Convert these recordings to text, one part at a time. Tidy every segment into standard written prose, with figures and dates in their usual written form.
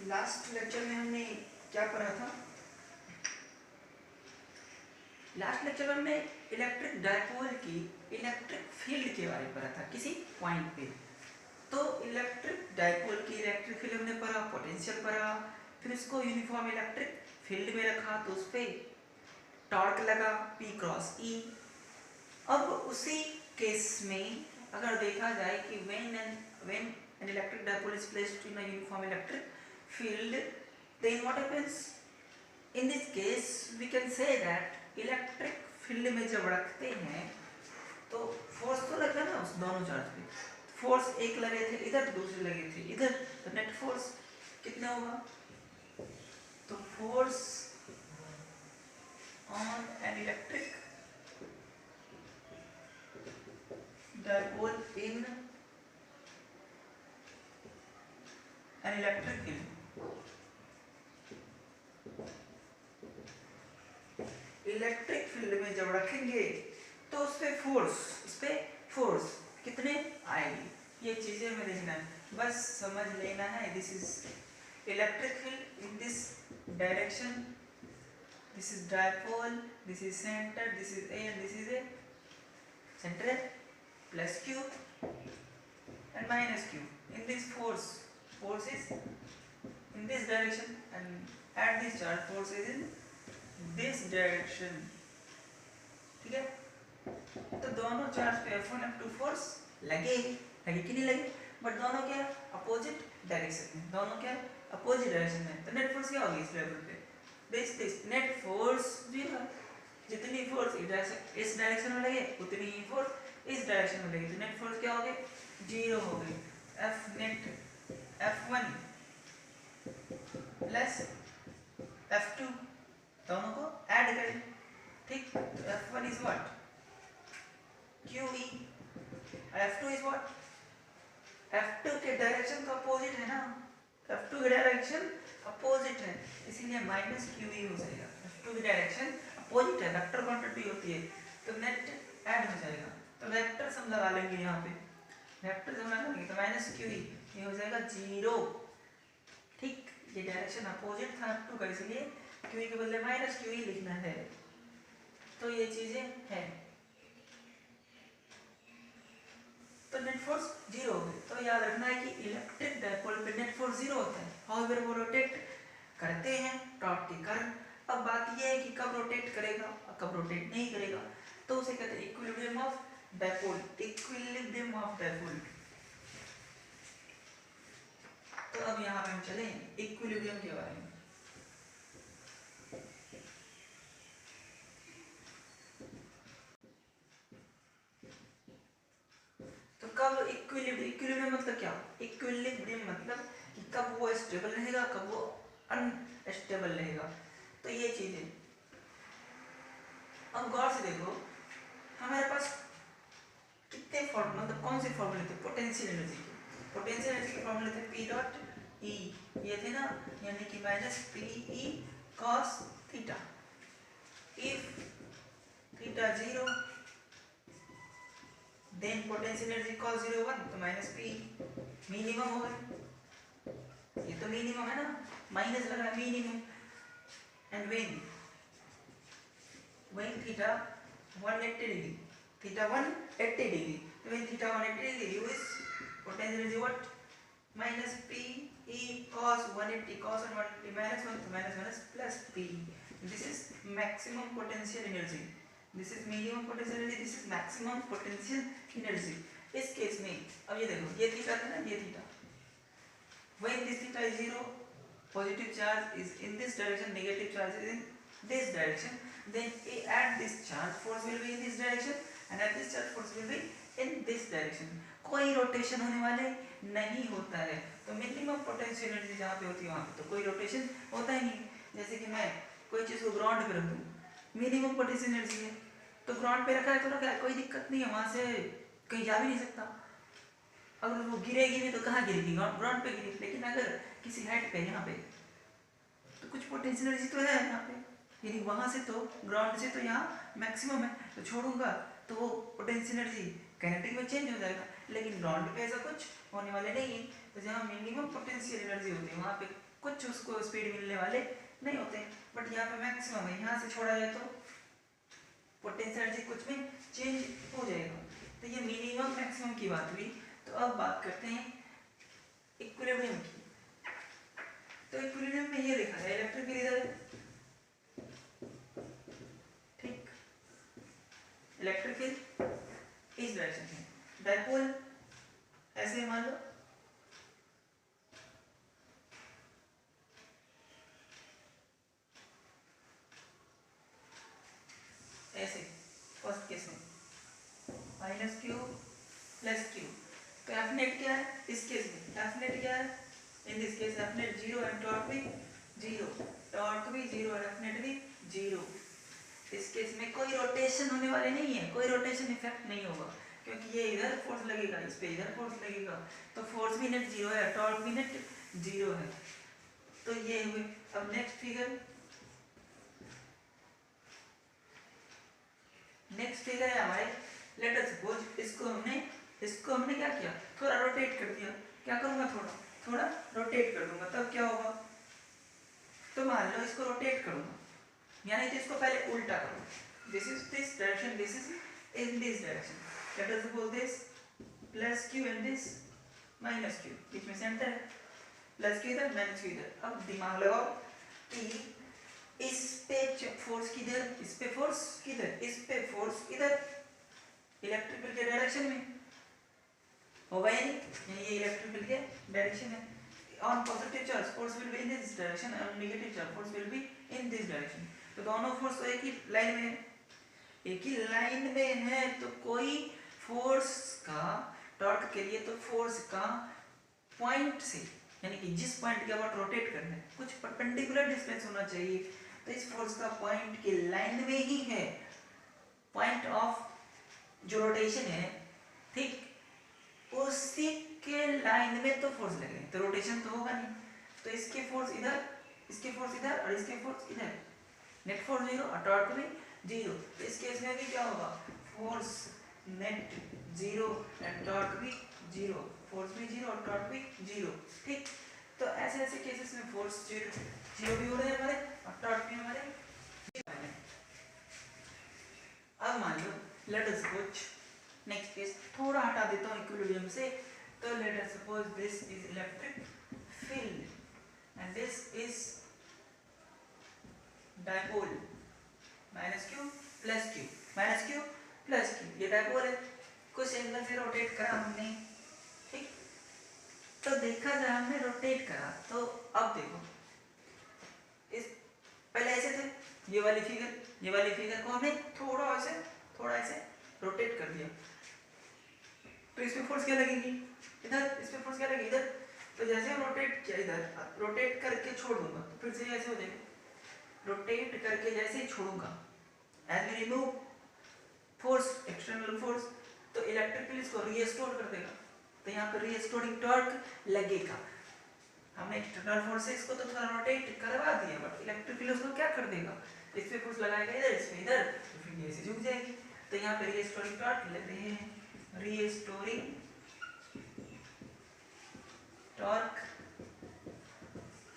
Last lecture में हमने क्या पढ़ा था? लास्ट लेक्चर में हमने इलेक्ट्रिक डायपोल की इलेक्ट्रिक फील्ड के बारे में पढ़ा था किसी पॉइंट पे। तो इलेक्ट्रिक डायपोल की इलेक्ट्रिक फील्ड हमने पढ़ा, पोटेंशियल पढ़ा, फिर उसको यूनिफॉर्म इलेक्ट्रिक फील्ड में रखा तो उस पर टॉर्क लगा P क्रॉस E। अब उसी केस में अगर देखा जाए कि when an electric dipole is placed in a uniform electric field, then what happens? In this case we can say that electric field में जब रखते हैं तो फोर्स तो लगा ना उस दोनों चार्ज पे। फोर्स एक लगे थे इधर, दूसरे लगे थे इधर, तो नेट फोर्स कितना होगा? तो force on an electric dipole in an electric field, electric field में जब रखेंगे तो उस पे फोर्स कितने आएगी, ये चीजें हमें देखना है, बस समझ लेना है। This is electric field in this direction, this is dipole, this is centre, this is A and this is a centre plus Q and minus q. In this force is in this direction and at this charge force is in this direction. ठीक है, तो दोनों charge पे F1 F2 force लगे कि नहीं लगे, but दोनों क्या अपोजिट डायरेक्शन में, दोनों क्या अपोजिट डायरेक्शन में, तो नेट फोर्स क्या होगी इस लेवल पे? दिस नेट फोर्स जीरो, जितनी फोर्स इस डायरेक्शन में लगे उतनी ही फोर्स इस डायरेक्शन में लगी, तो नेट फोर्स क्या हो गई? जीरो हो गई। F net F1 plus F2 दोनों को ऐड करें, ठीक, तो F1 is what? QE, F2 is what? F2 के डायरेक्शन तो अपोजिट है ना, F2 की डायरेक्शन अपोजिट है, इसीलिए माइनस QE हो जाएगा। F2 की डायरेक्शन अपोजिट है, वेक्टर क्वांटिटी होती है, तो नेट ऐड हो जाएगा। तो वेक्टर हम लगा लेंगे यहाँ पे, वेक्टर जब लगाएंगे तो माइनस QE, ये हो जाएगा जीरो, ठीक, ये डायरेक्शन अपोजिट था F2 का, इसलिए QE के बदले माइनस QE लिखना है। तो ये चीजें हैं, तो नेट फोर्स जीरो हो गई। तो याद रखना है कि इलेक्ट्रिक डायपोल पे नेट फोर्स जीरो होता है, हाउएवर वो रोटेट करते हैं टॉर्क के कारण। अब बात यह है कि कब रोटेट करेगा और कब रोटेट नहीं करेगा, तो उसे कहते हैं equilibrium of dipole, equilibrium of dipole. तो अब यहाँ पे हम चले इक्विलिब्रियम के बारे में। तो कब इक्विलिब्रियम मतलब क्या? इक्विलिब्रियम मतलब कि कब वो स्टेबल रहेगा, कब वो अनस्टेबल रहेगा। तो ये चीजें अब गौर से देखो, हमारे पास कितने फॉर्मूले, मतलब कौन से फॉर्मूले थे पोटेंशियल एनर्जी के? पोटेंशियल एनर्जी के फॉर्मूले थे P डॉट E, ये थे ना, यानी कि minus PE cos theta, if theta zero then potential energy cos 0 1, तो माइनस P मिनिमम हो गया, ये तो मिनिमम है ना, माइनस लगा minimum, and when theta 180 degree, theta 180 degree, when theta 180 degree is potential energy what? Minus PE cos 180, cos 180 minus 1, minus plus P. This is maximum potential energy, this is minimum potential energy, this is maximum potential energy। इस case में अब ये देखो, ये theta था ना, ये theta, when this theta is 0, positive charge is in this direction, negative charge is in this direction, then at this charge force will be in this direction and at this charge force will be in this direction। कोई rotation होने वाले नहीं होता है, तो minimum potential energy जहाँ पे होती है वहाँ पे तो कोई रोटेशन होता ही नहीं। जैसे कि मैं कोई चीज़ को ग्राउंड पे रख दूँ, मिनिमम पोटेंशियल एनर्जी है, तो ग्राउंड पे रखा है तो रखा है, कोई दिक्कत नहीं है, वहाँ से कहीं जा भी नहीं सकता। अगर वो गिरेगी भी तो कहाँ गिरेगी? ग्राउंड पे गिरेगी। लेकिन अगर किसी हाइट पे यहाँ पे तो कुछ पोटेंशियल एनर्जी तो है यहाँ पे, यानी वहाँ से तो ग्राउंड से तो यहाँ मैक्सिमम है, तो छोड़ूंगा तो वो पोटेंशियल एनर्जी काइनेटिक में चेंज हो जाएगा। लेकिन ग्राउंड पे ऐसा कुछ होने वाले नहीं है, तो जहाँ मिनिमम पोटेंशियल एनर्जी होती है वहाँ पे कुछ उसको स्पीड मिलने वाले नहीं होते, बट यहाँ पे मैक्सिमम है, यहाँ से छोड़ा जाए तो पोटेंशियल एनर्जी कुछ में चेंज हो जाएगा। तो ये मिनिमम मैक्सिमम की बात हुई। तो अब बात करते हैं इक्विलिब्रियम की। तो इक्विलिब्रियम में ये लिखा है इलेक्ट्रिक फील्ड इधर, ठीक, इलेक्ट्रिक फील्ड इस डायरेक्शन में, डायपोल ऐसे मान लो, ऐसे फर्स्ट केस में माइनस क्यू प्लस क्यू। तो एफ नेट क्या है इस केस में, एफ नेट क्या है in this case, F net zero and torque भी जीरो, टॉर्क भी जीरो और एफ नेट भी जीरो। इस केस में कोई रोटेशन होने वाले नहीं है, कोई रोटेशन इफेक्ट नहीं होगा, क्योंकि ये इधर फोर्स लगेगा, इस पे इधर फोर्स लगेगा, तो फोर्स भी नेट जीरो है, टॉर्क भी नेट जीरो है। तो ये हुए। अब नेक्स्ट फिगर, नेक्स्ट फिगर है हमारे, लेट अस सपोज इसको हमने क्या किया, थोड़ा रोटेट कर दिया। क्या करूंगा, थोड़ा रोटेट कर दूंगा, तब क्या होगा, तो मान लो इसको रोटेट करूंगा, यानी तो इसको पहले उल्टा करूंगा, this is this direction, this is in this direction, let us suppose this plus q and this minus q, बीच में सेंटर है, प्लस क्यू इधर माइनस क्यू इधर। अब दिमाग लगाओ कि इस पे फोर्स किधर, इस पे फोर्स किधर, इस पे फोर्स इधर, इलेक्ट्रिक फील्ड के डायरेक्शन में होगा या नहीं, ये इलेक्ट्रिक फील्ड के डायरेक्शन है। On positive charge force will be in this direction, on negative charge force will be in this direction. तो दोनों फोर्स तो एक ही लाइन में है, एक ही लाइन में है, तो कोई फोर्स का टॉर्क के लिए तो फोर्स का पॉइंट से, यानी कि जिस पॉइंट के अबाउट रोटेट करना है, कुछ परपेंडिकुलर डिस्टेंस होना चाहिए। तो इस फोर्स का पॉइंट के लाइन में ही है, पॉइंट ऑफ जो रोटेशन है, ठीक, उसी के लाइन में तो फोर्स लगे, तो रोटेशन तो होगा नहीं। तो इसके फोर्स इधर, इसके फोर्स इधर और इसके फोर्स इधर, नेट फोर्स जीरो और टॉर्क भी जीरो। तो इस केस में भी क्या होगा, force net zero and torque भी जीरो, फोर्स भी जीरो और टॉर्क भी जीरो, ठीक। तो ऐसे ऐसे केसेस में फोर्स जीरो भी हो रहे हैं हमारे और टॉर्क भी हमारे जीरो है। अब मान लो let us suppose next case, थोड़ा हटा देता हूँ इक्विलिब्रियम से, तो let us suppose this is electric field and this is dipole, minus q plus q, minus q plus q, ये डायपोल है, कुछ एंगल से रोटेट करा हमने, ठीक। तो देखा जाए हमने रोटेट करा, तो अब देखो इस पहले ऐसे थे, ये वाली फिगर को हमने थोड़ा ऐसे रोटेट कर दिया, तो इस पे फोर्स क्या लगेगी इधर, इस पे फोर्स क्या लगेगी इधर। तो जैसे हम रोटेट किया इधर, रोटेट करके छोड़ दूंगा तो फिर से ऐसे हो जाएगा, रोटेट करके जैसे ही छोड़ूंगा, as we remove force, external force, तो इलेक्ट्रिक फील्ड इसको रीस्टोर कर देगा, तो यहाँ पर रीस्टोरिंग टॉर्क लगेगा। हमने एक्सटर्नल फोर्स से इसको तो थोड़ा रोटेट करवा दिया, बट इलेक्ट्रिक फील्ड उसको क्या कर देगा, इस पे फोर्स लगाएगा इधर, इस पे इधर, तो फिर ये ऐसे झुक जाएगी। तो यहाँ पे रीस्टोरिंग टॉर्क लग रहे हैं, रीस्टोरिंग टॉर्क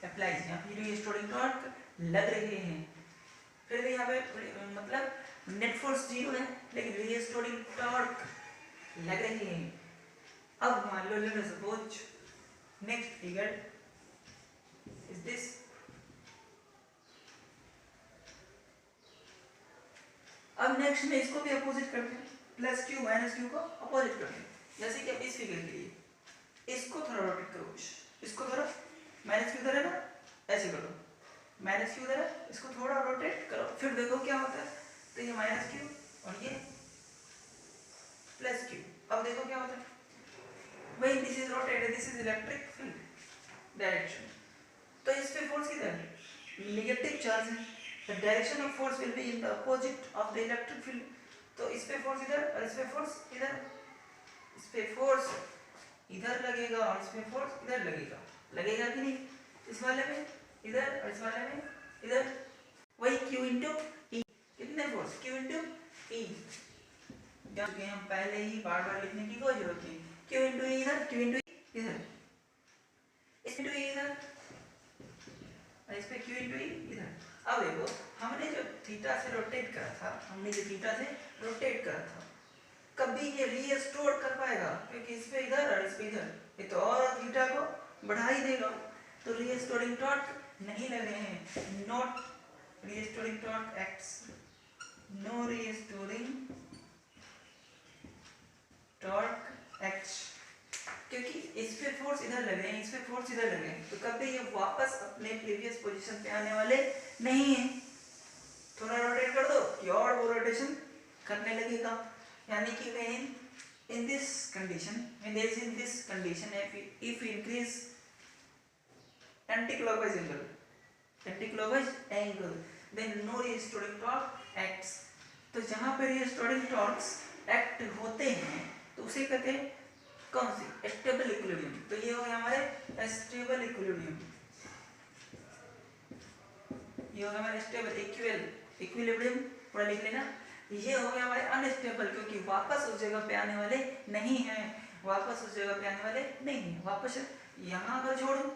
अप्लाइज, यहाँ पे रीस्टोरिंग टॉर्क लग रहे हैं। फिर भी यहाँ पे मतलब नेट फोर्स जीरो है, लेकिन रीस्टोरिंग टॉर्क लग रही है। अब मान लो let us suppose next figure is this, अब नेक्स्ट में इसको भी अपोजिट करते हैं, प्लस क्यू माइनस क्यू को अपोजिट करते हैं। जैसे कि अब इस फिगर के लिए इसको थोड़ा रोटेट करो, इसको थोड़ा, माइनस क्यू इधर है ना, ऐसे करो, माइनस क्यू इधर है, इसको थोड़ा रोटेट करो, फिर देखो क्या होता है। तो ये माइनस क्यू और ये प्लस क्यू, अब देखो क्या होता है, वही this is rotated, this is electric field direction. तो इस पे फोर्स किधर है, नेगेटिव चार्ज है, the direction of force will be in the opposite of the electric field. तो इस पे फोर्स इधर और इस पे फोर्स इधर, इस पे फोर्स इधर लगेगा और इस पे फोर्स इधर लगेगा, लगेगा कि नहीं, इस वाले में इधर और इस वाले में इधर, वही Q इंटू E, कितने फोर्स Q इंटू E, क्योंकि हम पहले ही बार बार लिखने की कोई जरूरत नहीं, Q इंटू E इधर, Q इंटू E इधर, इस इंटू E इधर, इस पे q इंटू ई इधर। अब देखो हमने जो थीटा से रोटेट करा था, कभी ये रीस्टोर कर पाएगा क्योंकि इस पे इधर और इस पे इधर, ये तो और थीटा को बढ़ा ही देगा। तो रीस्टोरिंग टॉर्क नहीं लग रहे हैं, not restoring torque acts, no restoring torque acts, क्योंकि इस पे फोर्स इधर लगे हैं, इस पे फोर्स इधर लगे हैं, तो कभी ये वापस अपने प्रीवियस पोजीशन पे आने वाले नहीं है। थोड़ा रोटेट कर दो कि और वो रोटेशन करने लगेगा, यानी कि when in this condition, when there is in this condition, if we increase anti-clockwise angle, then no restoring torque acts. तो जहाँ पे restoring torques act होते हैं तो उसे कहते हैं कौन सी, स्टेबल इक्विलिब्रियम। तो ये हो गया हमारे स्टेबल इक्विलिब्रियम, ये हो गया हमारे स्टेबल इक्विलिब्रियम, पूरा लिख लेना। ये हो गया हमारे अनस्टेबल, क्योंकि वापस उस जगह पे आने वाले नहीं है, वापस यहाँ अगर छोड़ूं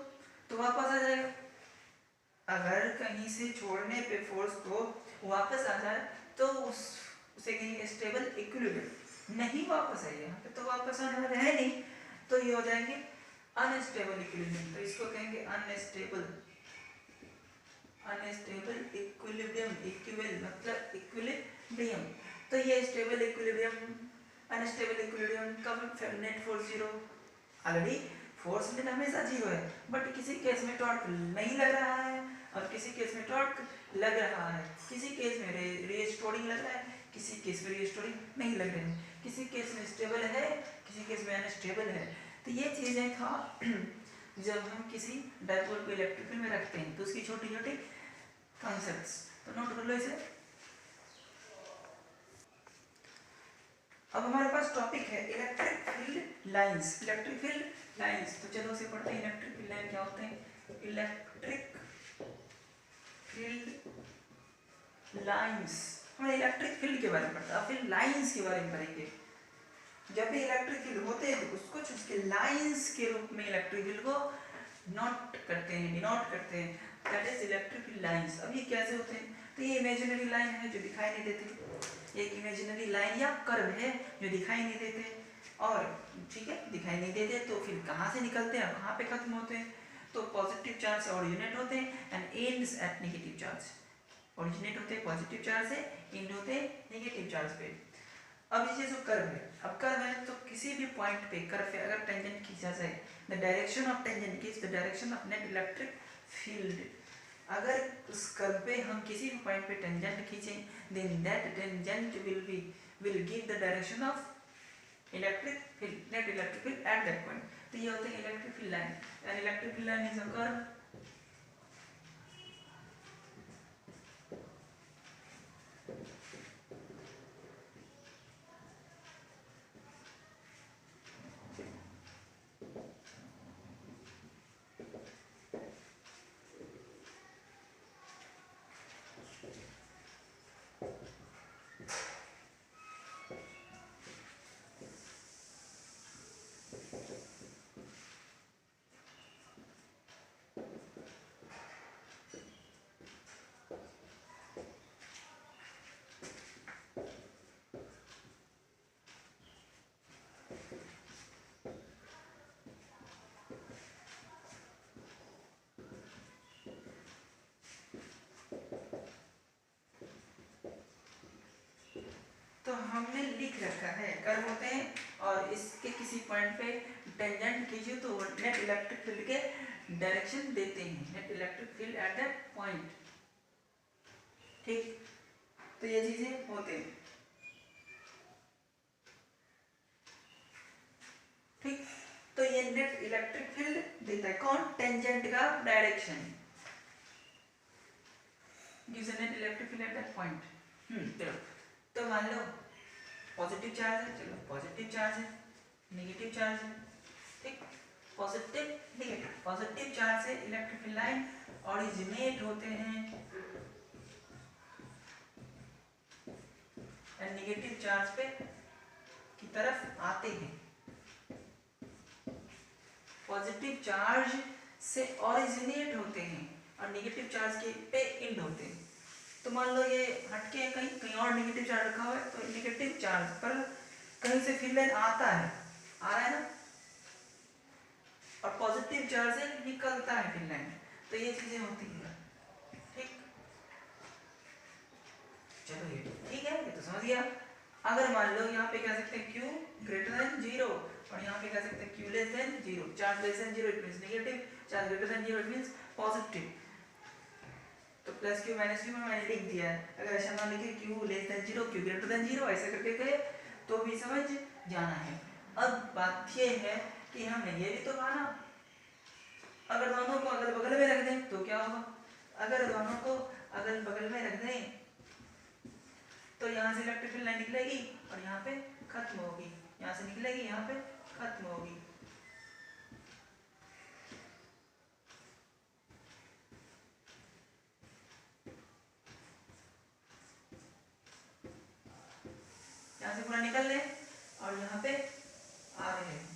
तो वापस आ जाएगा। अगर कहीं से छोड़ने पे फोर्स को वापस आ जाए तो उसे कहेंगे स्टेबल इक्विलिब्रियम। नहीं वापस आएगा यहाँ पे तो वापस आने वाले है नहीं, तो ये हो जाएंगे अनस्टेबल इक्विलिब्रियम। तो इसको कहेंगे अनस्टेबल इक्विलिब्रियम, मतलब इक्विलिब्रियम। तो ये स्टेबल इक्विलिब्रियम, अनस्टेबल इक्विलिब्रियम कब, net force zero, already force net हमेशा जीरो है, बट किसी केस में टॉर्क नहीं लग रहा है और किसी केस में टॉर्क लग रहा है, किसी केस में रीस्टोरिंग लग रहा है, किसी केस में रीस्टोरिंग नहीं लग रहा है, किसी केस में स्टेबल है, किसी केस में अनस्टेबल है। तो ये चीजें था जब हम किसी डायपोल को इलेक्ट्रिक फील्ड में रखते हैं तो उसकी छोटी छोटी कॉन्सेप्ट्स, तो नोट कर लो इसे। अब हमारे पास टॉपिक है इलेक्ट्रिक फील्ड लाइंस। तो चलो उसे पढ़ते हैं। इलेक्ट्रिक फील्ड लाइन क्या होते हैं? इलेक्ट्रिक फील्ड लाइंस, हमें इलेक्ट्रिक फील्ड के बारे में पढ़ता है, फिर लाइंस के बारे में पढ़ेंगे। जब भी इलेक्ट्रिक फील्ड होते हैं तो कुछ उसके लाइंस के रूप में इलेक्ट्रिक फील्ड को डिनोट करते हैं, that is electric field lines. अब ये कैसे होते हैं? तो ये इमेजिनरी लाइन है जो दिखाई नहीं देती, एक इमेजिनरी लाइन या कर्व है जो दिखाई नहीं देते, और ठीक है दिखाई नहीं देते तो फिर कहाँ से निकलते हैं और कहाँ पे खत्म होते हैं? तो पॉजिटिव चार्ज से ओरिजिनेट होते हैं and ends at negative charge. Originate होते हैं पॉजिटिव चार्ज से, एंड होते हैं नेगेटिव चार्ज पे। अब ये जो कर्व है, अब कर्व है तो किसी भी पॉइंट पे कर्व पे अगर टेंजेंट खींचा जाए, the direction of tangent is the direction of net electric field. अगर उस कर्व पे हम किसी भी पॉइंट पे टेंजेंट खींचें, then that tangent will give the direction of electric field, net electric field at that point. तो ये होते हैं electric field line, and electric field line is a curve तो हमने लिख रखा है कर्व होते हैं और इसके किसी पॉइंट पे टेंजेंट खींचे तो नेट इलेक्ट्रिक फील्ड के डायरेक्शन देते हैं, net electric field at that point. ठीक, तो ये चीजें होते हैं। ठीक, तो ये नेट इलेक्ट्रिक फील्ड देता है कौन? टेंजेंट का direction, gives a net electric field at that point. चलो, तो मान लो पॉजिटिव चार्ज है, चलो पॉजिटिव चार्ज है, नेगेटिव चार्ज है, ठीक, पॉजिटिव नेगेटिव, पॉजिटिव चार्ज से इलेक्ट्रिक फील्ड लाइन ओरिजिनेट होते हैं एंड नेगेटिव चार्ज पे की तरफ आते हैं। पॉजिटिव चार्ज से ओरिजिनेट होते हैं और नेगेटिव चार्ज के पे इंड होते हैं। तो मान लो ये हटके कहीं कहीं और नेगेटिव चार्ज रखा हुआ है, तो नेगेटिव चार्ज पर कहीं से फील्ड लाइन आता है, आ रहा है ना, और पॉजिटिव चार्ज से निकलता है फील्ड लाइन। तो ये चीजें होती है, ठीक। चलो ये ठीक है, ये तो समझ गया। अगर मान लो यहाँ पे कह सकते हैं Q ग्रेटर देन 0 और यहाँ पे कह सकते हैं Q less than 0, charge less than 0 it means negative, charge greater than 0 it means positive. तो प्लस Q माइनस Q में मैंने लिख दिया है। अगर ऐसा ना लिखे Q less than 0 Q greater than 0 ऐसे करके गए तो भी समझ जाना है। अब बात ये है कि हमने ये भी तो कहा ना, अगर दोनों को अगल बगल में रख दें तो क्या होगा, अगर दोनों को अगल बगल में रख दें तो यहाँ से इलेक्ट्रिक फील्ड लाइन निकलेगी और यहाँ पे खत्म होगी, यहाँ से निकलेगी यहाँ पे खत्म होगी। यहाँ से पूरा निकल ले और यहाँ पे आ रहे हैं।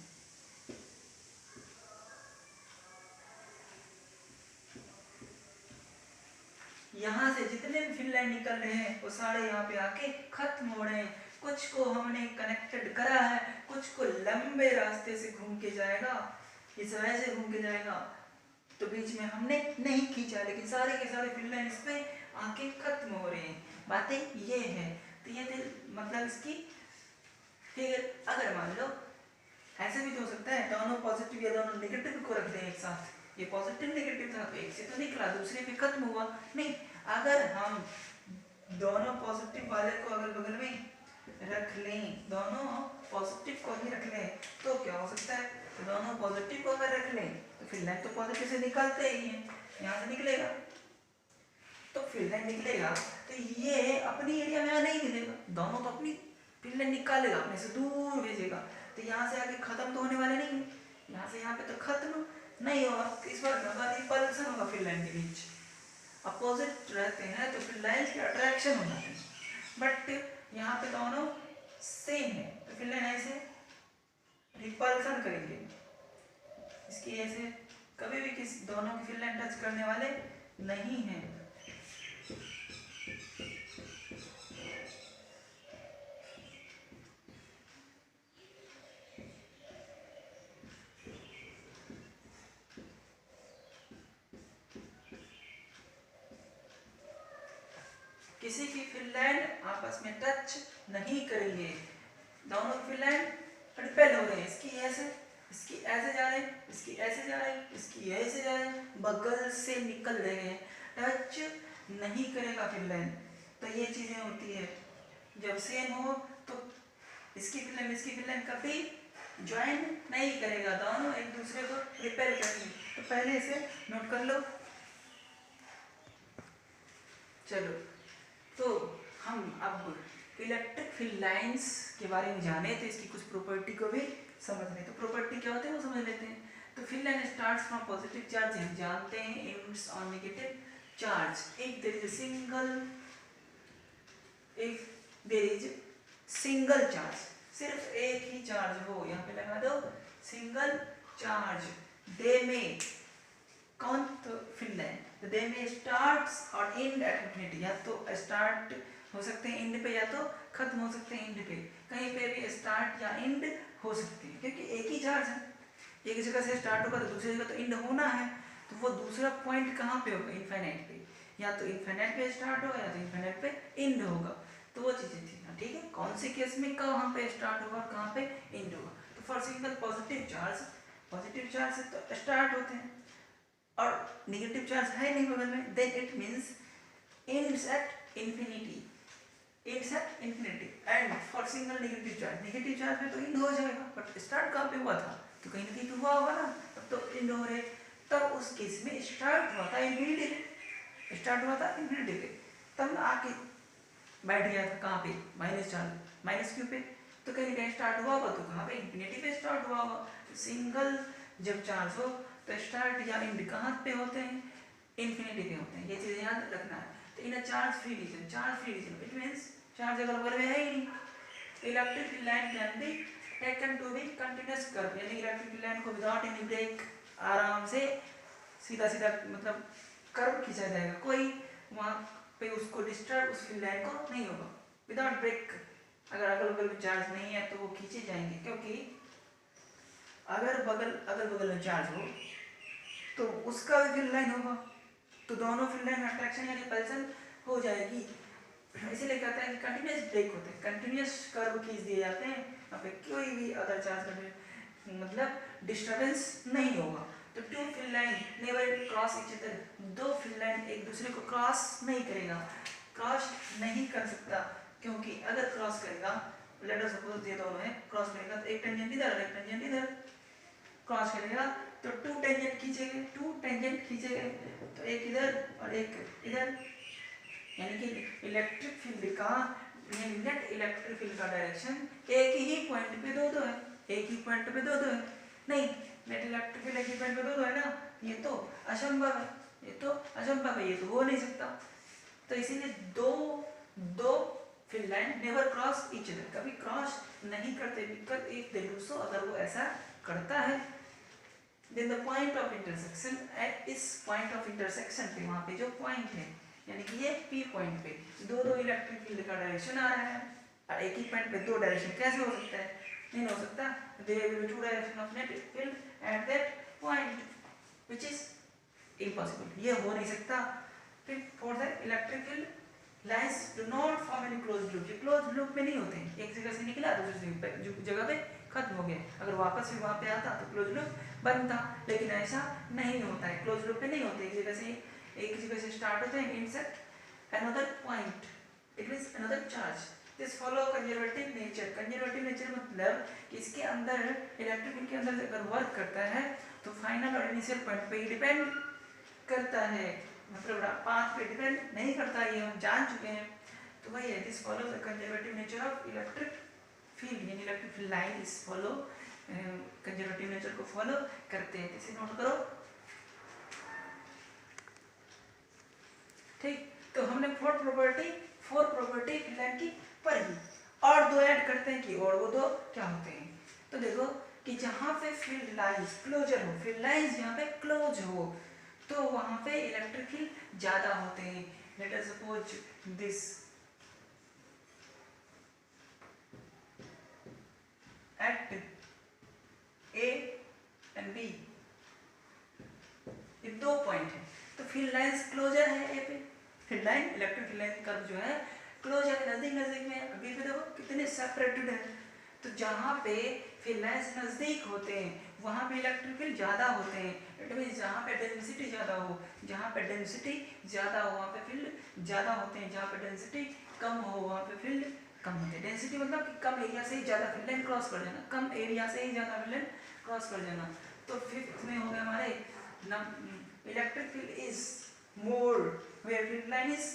यहाँ से जितने भी फील्ड लाइन निकल रहे हैं वो सारे यहाँ पे आके खत्म हो रहे हैं। कुछ को हमने कनेक्टेड करा है, कुछ को लंबे रास्ते से घूम के जाएगा, इस वजह से घूम के जाएगा, तो बीच में हमने नहीं खींचा, लेकिन सारे के सारे फील्ड लाइन इस पे आके खत्म हो रहे हैं। बातें ये है, तो ये मतलब इसकी, ठीक है। अगर मान लो ऐसे भी तो हो सकता है, दोनों पॉजिटिव या दोनों नेगेटिव को रख दें एक साथ, ये पॉजिटिव नेगेटिव था तो एक से तो निकला, दूसरे पे खत्म हुआ नहीं। अगर हम दोनों पॉजिटिव वाले को अगल बगल में रख लें, दोनों पॉजिटिव को ही रख लें तो क्या हो सकता है, तो दोनों पॉजिटिव को अगर रख लें तो फील्ड लाइन तो पॉजिटिव से निकलते ही हैं, यहाँ से निकलेगा तो फील्ड लाइन निकलेगा, तो ये अपनी एरिया में नहीं मिलेगा, दोनों तो अपनी फील्ड लाइन निकालेगा, अपने से दूर भेजेगा, तो यहाँ से आगे खत्म तो होने वाले नहीं, यहाँ से यहाँ पे तो खत्म नहीं होगा, इस बार रिपल्सन होगा फील्ड लाइन के बीच। अपोजिट रहते हैं तो फील्ड लाइन की अट्रैक्शन हो जाती है, बट यहाँ पे दोनों सेम है तो फील्ड लाइन ऐसे रिपल्सन करेंगे, इसकी ऐसे कभी भी किस दोनों की फील्ड लाइन टच करने वाले नहीं है। किसी की फील्ड लाइन आपस में टच नहीं करेंगे, दोनों फील्ड लाइन रिपेल हो रहे हैं, इसकी ऐसे जा रहे हैं, इसकी ऐसे जा रहे हैं, इसकी ऐसे जा रहे हैं, बगल से निकल रहे हैं, टच नहीं करेगा फील्ड लाइन। तो ये चीजें होती है, जब सेम हो तो इसकी फील्ड लाइन कभी ज्वाइन नहीं करेगा, दोनों एक दूसरे को रिपेल करेंगे। तो पहले इसे नोट कर लो। चलो तो हम अब इलेक्ट्रिक फील्ड लाइंस के बारे में जाने, तो इसकी कुछ प्रॉपर्टी को भी समझ लें। तो प्रॉपर्टी क्या होते हैं वो समझ लेते हैं। तो field line starts from positive charge, हम जानते हैं, ends on negative charge. If there is single charge, सिर्फ एक ही चार्ज हो, यहाँ पे लगा दो सिंगल चार्ज, दे में कौन, तो फील्ड लाइन, तो दे में स्टार्ट्स और एंड एट इंफिनिटी, या तो स्टार्ट हो सकते हैं एंड पे या तो खत्म हो सकते हैं एंड पे, कहीं पे भी स्टार्ट या एंड हो सकते हैं, क्योंकि एक ही चार्ज है, एक जगह से स्टार्ट होगा तो दूसरी जगह तो एंड होना है, तो वो दूसरा पॉइंट कहाँ पे होगा, इनफाइनाइट पे, या तो इनफाइनाइट पे स्टार्ट होगा या तो इनफाइनाइट पे एंड होगा। तो वो चीजें थी ना, ठीक है, कौन से केस में कहाँ पे स्टार्ट होगा और कहाँ पे एंड होगा। तो फॉर सिंगल पॉजिटिव चार्ज से तो स्टार्ट होते हैं और नेगेटिव चार्ज है नहीं बगल में, then it means ends at infinity, and for single negative charge में तो एंड हो जाएगा, बट स्टार्ट कहाँ पे हुआ था, तो कहीं ना कहीं तो हुआ होगा ना, तब तो एंड हो रहे, तब उस केस में स्टार्ट हुआ था इन्फिनिटी पे, तब आके बैठ गया था कहाँ पे, माइनस क्यू पे, तो कहीं कहीं स्टार्ट हुआ होगा, तो कहाँ पे इन्फिनिटी पे स्टार्ट हुआ होगा। सिंगल जब चार्ज हो तो स्टार्ट या एंड कहाँ पे होते हैं, इन्फिनिटी पे होते हैं, ये चीज़ याद रखना है। तो in charge free region it means charge अगल बगल में है ही नहीं। Electric line can be taken to be continuous curve, यानी इलेक्ट्रिक लाइन को विदाउट एनी ब्रेक आराम से सीधा मतलब कर्व खींचा जाएगा, कोई वहाँ पे उसको डिस्टर्ब उस फील्ड लाइन को नहीं होगा विदाउट ब्रेक। अगर अगल बगल में चार्ज नहीं है तो वो खींचे जाएंगे, क्योंकि अगर अगल बगल में चार्ज हो तो उसका भी फील्ड लाइन होगा, तो दोनों फील्ड लाइन अट्रैक्शन यानी रिपल्सन हो जाएगी। इसीलिए कहते हैं कि कंटिन्यूस ब्रेक होते हैं, कंटिन्यूस कर्व खींच दिए जाते हैं, यहाँ पे कोई भी अदर चार्ज का मतलब डिस्टर्बेंस नहीं होगा। तो two field line never cross each other, दो फील्ड लाइन एक दूसरे को क्रॉस नहीं करेगा, क्रॉस नहीं कर सकता, क्योंकि अगर क्रॉस करेगा, लेट अस सपोज ये दोनों है, क्रॉस करेगा तो एक टेंजेंट इधर और एक टेंजेंट इधर क्रॉस करेगा तो टू टेंजेंट खींचेंगे, टू टेंजेंट खींचेंगे तो एक इधर और एक इधर, यानी कि इलेक्ट्रिक फील्ड का नेट इलेक्ट्रिक फील्ड का डायरेक्शन एक ही पॉइंट पे दो है, एक ही पॉइंट पे दो है, नहीं नेट इलेक्ट्रिक फील्ड एक ही पॉइंट पे दो है ना, ये तो असंभव है, ये तो असंभव है, ये तो हो नहीं सकता। तो इसीलिए दो field line never cross each other, कभी क्रॉस नहीं करते, because if they do so, अगर वो ऐसा करता है, then the point of intersection, at इस पॉइंट ऑफ इंटरसेक्शन पे, वहां पे जो पॉइंट है यानी कि ये P पॉइंट पे दो इलेक्ट्रिक फील्ड का डायरेक्शन आ रहा है, और एक ही पॉइंट पे दो डायरेक्शन कैसे हो सकता है, नहीं हो सकता। There will be two direction of net field at that point which is impossible, ये हो नहीं सकता। फिर for the electric field lines do not form any closed loop, ये क्लोज्ड लूप में नहीं होते हैं, एक जगह से निकला दूसरी जगह पे खत्म हो गया, अगर वापस भी वहां पे आता तो क्लोज लूप बनता, लेकिन ऐसा नहीं होता है, क्लोज लूप पे नहीं होते, एक जगह से स्टार्ट होते हैं, intersect another point, it means another charge, this follow conservative nature. Conservative nature मतलब कि इसके अंदर इलेक्ट्रिक फील्ड के अंदर अगर वर्क करता है तो फाइनल और इनिशियल पॉइंट पे ही डिपेंड करता है, मतलब पाथ पे डिपेंड नहीं करता, ये हम जान चुके हैं। तो वही है, this follow the conservative nature of electric field, यानी इलेक्ट्रिक फील्ड लाइन इस फॉलो कंजर्वेटिव नेचर को फॉलो करते हैं, इसे नोट करो, ठीक। तो हमने फोर प्रॉपर्टी फील्ड लाइन की पढ़ी, और दो ऐड करते हैं कि और वो दो क्या होते हैं। तो देखो कि जहां पे फील्ड लाइंस क्लोजर हो, फील्ड लाइंस जहां पे क्लोज हो तो वहां पे इलेक्ट्रिक फील्ड ज्यादा होते हैं। Let us suppose this at A and B, ये दो पॉइंट है, तो फील्ड लाइंस क्लोजर है ए पे, field line electric field line curve जो है क्लोजर नजदीक में है, अभी भी देखो कितने सेपरेटेड है। तो जहाँ पे फील्ड लाइंस नजदीक होते हैं वहाँ पे इलेक्ट्रिक फील्ड ज्यादा होते हैं, इट मींस जहाँ पे डेंसिटी ज्यादा हो, जहाँ पे डेंसिटी ज्यादा हो वहाँ पे फील्ड ज्यादा होते हैं, जहाँ पे डेंसिटी कम हो वहाँ पे फील्ड कम होते हैं। डेंसिटी मतलब कि कम एरिया से ही ज्यादा फील्ड लाइन क्रॉस कर जाना, कम एरिया से ही ज्यादा फील्ड लाइन क्रॉस कर जाना। तो फिफ्थ में हो गया हमारे electric field is more where field line is,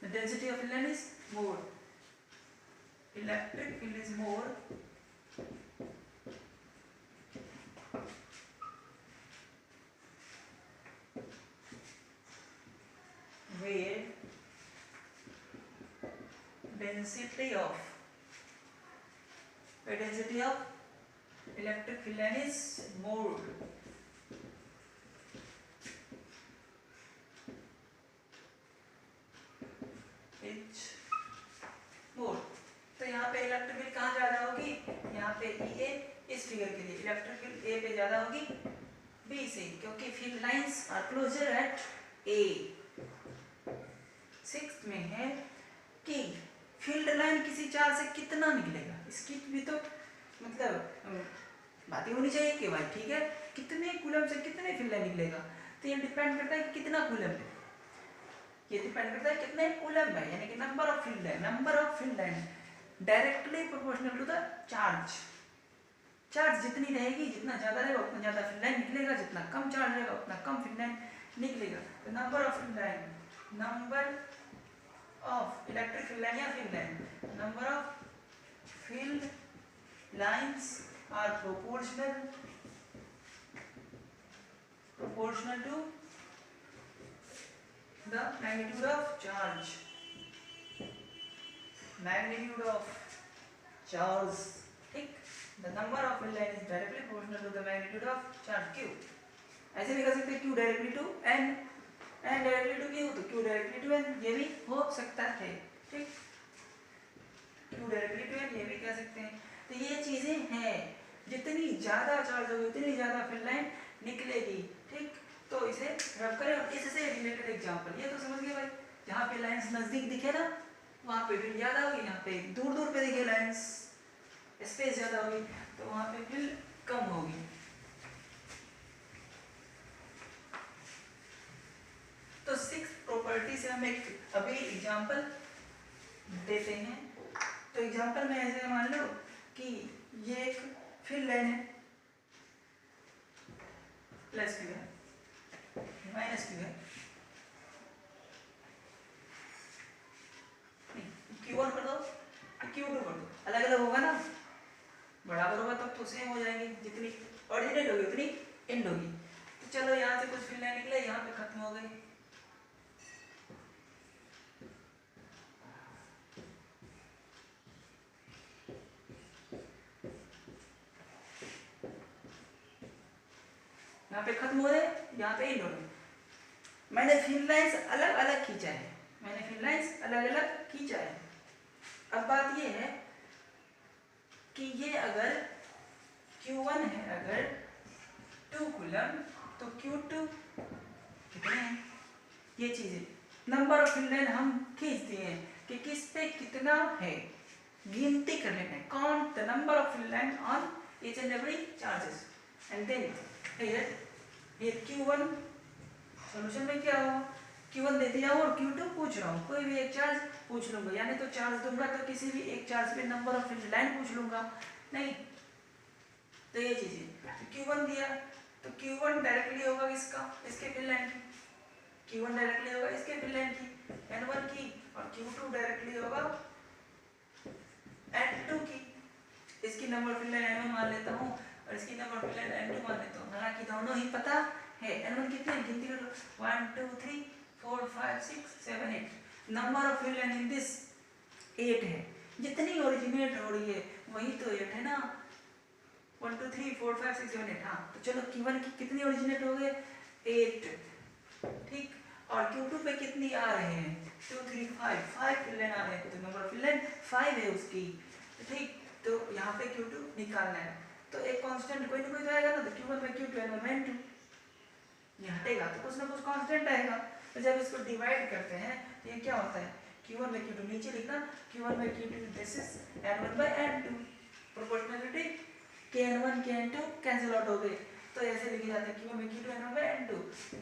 the density of field line is more, electric field is more where density of electric field line is more, मोर। तो यहाँ पे इलेक्ट्रिक फील्ड कहाँ ज्यादा होगी, यहाँ पे E A, इस figure के लिए इलेक्ट्रिक फील्ड A पे ज्यादा होगी B से, क्योंकि field lines are closer at A। Sixth में है कि फील्ड लाइन किसी चार्ज से कितना निकलेगा, इसकी भी तो मतलब बातें होनी चाहिए कि भाई ठीक है कितने कूलम से कितने फील्ड लाइन निकलेगा, तो ये डिपेंड करता है कि कितना कूलम है, ये डिपेंड करता है कितने कूलम है, यानी कि number of field line, number of field line directly proportional to the charge. Charge जितनी रहेगी, जितना ज्यादा रहेगा उतना ज्यादा फील्ड लाइन निकलेगा, जितना कम चार्ज रहेगा उतना कम फील्ड लाइन निकलेगा। तो number of field line, number of electric field line या field line, number of field lines are proportional to the magnitude of charge, ठीक। the number of field line is directly proportional to the magnitude of charge q। ऐसे भी कर सकते हैं Q directly to N, N directly to Q, तो Q directly to N, ये भी हो सकता है। ठीक, Q डायरेक्टली टू N, ये भी कह सकते हैं। तो ये चीजें हैं, जितनी ज्यादा चार्ज होगी उतनी ज्यादा फिल लाइन निकलेगी। ठीक, तो इसे रब करें और इससे रिलेटेड एग्जांपल, ये तो समझ गए भाई, जहाँ पे लाइंस नजदीक दिखे ना वहाँ पे फिल ज्यादा होगी, यहाँ पे दूर दूर पे दिखे लाइंस स्पेस ज्यादा होगी तो वहाँ पे फिल कम होगी। तो 6 प्रॉपर्टी से हम एक अभी एग्जांपल देते हैं। तो एग्जांपल में ऐसे मान लो कि ये एक फिल लाइन है, प्लस क्यू है, माइनस क्यू है, Q1 कर दो, Q2 कर दो, अलग अलग होगा ना, बराबर होगा तब तो सेम हो जाएंगे, जितनी ऑरिजिनल होगी उतनी एंड होगी। तो चलो यहाँ से कुछ फिल लाइन निकले, यहाँ पे खत्म हो गई। यहाँ पे खत्म हो रहे, यहाँ पे एंड हो रहे। मैंने फिल लाइंस अलग अलग खींचा है, मैंने फिल लाइंस अलग अलग खींचा है। अब बात ये है कि ये अगर Q1 है अगर 2 कूलम तो Q2 कितने हैं, ये चीजें नंबर ऑफ फिल लाइन हम खींचते हैं कि किस पे कितना है, गिनती कर लेना है, count the number of field line on each and every charges and then here Q1 solution में क्या होगा, Q1 दे दिया और Q2 पूछ रहा हूँ, कोई भी एक चार्ज पूछ लूंगा, यानी तो चार्ज दूंगा तो किसी भी एक चार्ज पे नंबर ऑफ फिल लाइन पूछ लूंगा नहीं। तो ये चीजें Q1 दिया तो Q1 डायरेक्टली होगा इसका, इसके फिल लाइन की, Q1 डायरेक्टली होगा इसके फिल लाइन की N1 की, और Q2 डायरेक्टली होगा N2 की, इसकी नंबर फिल लाइन N1 मान लेता हूँ और इसकी नंबर फिल लाइन N2 मान लेता हूँ, हालांकि दोनों ही पता है। N1 कितने गिनती कर लो, 1 2 3 4 5 6 7 8, number of field line in this 8 है, जितनी ओरिजिनेट हो रही है वही तो 8 है ना, 1 2 3 4 5 6 7 8। हाँ तो चलो Q1 की कितनी ओरिजिनेट हो गए 8, ठीक, और Q2 पे कितनी आ रहे हैं 2 3 5 फिल लाइन आ रहे हैं, तो नंबर ऑफ फिल लाइन 5 है उसकी, ठीक। तो यहाँ पे Q2 निकालना है, तो एक कांस्टेंट कोई ना कोई तो आएगा ना, तो Q1 में Q2 N1 में N2, ये हटेगा तो कुछ ना कुछ कांस्टेंट आएगा। तो जब इसको डिवाइड करते हैं तो ये क्या होता है, Q1 में Q2 नीचे लिखना, Q1 में Q2 this is N1 by N2, proportionality Kn1 Kn2 cancel out हो गए, तो ऐसे लिखे जाते हैं Q1 में Q2 N1 by N2,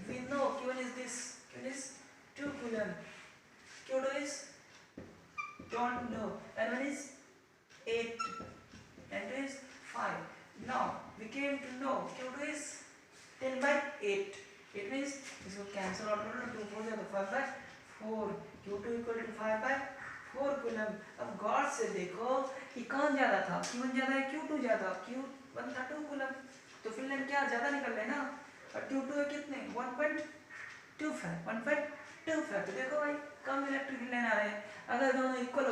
we know Q1 is this, Q1 is 2 coulomb, Q2 is don't know, N1 is 8, N2 is 5, now we came to know Q2 is 10 by 8, it means इसको cancel out कर लो, 2 4 जा तो 5 by 4, Q2 equal to 5 by 4 coulomb. अब गौर से देखो कि कौन ज्यादा था, Q1 ज्यादा है Q2 ज्यादा, Q1 था 2 कूलम, तो फिर लाइन क्या ज्यादा निकल रहे ना, और Q2 है कितने 1.25, तो देखो भाई कम इलेक्ट्रिक फिल लाइन आ रहे हैं। अगर दोनों इक्वल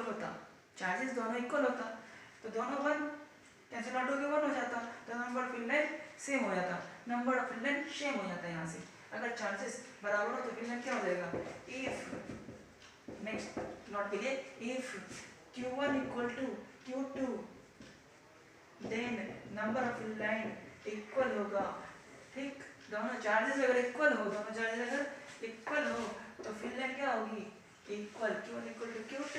होता, चार्जेस दोनों इक्वल होता तो दोनों 1 कैंसिल आउट होकर 1 हो जाता, तो number of field line same हो जाता, number of field line same हो जाता है यहाँ से। अगर चार्जेस बराबर हो तो फिल लाइन क्या हो जाएगा, इफ नेक्स्ट नॉट के लिए if Q1 equal to Q2 then number of field line equal होगा, ठीक, दोनों चार्जेस अगर इक्वल हो, दोनों चार्जेस अगर इक्वल हो तो फिल लाइन क्या होगी equal, Q1 equal to Q2,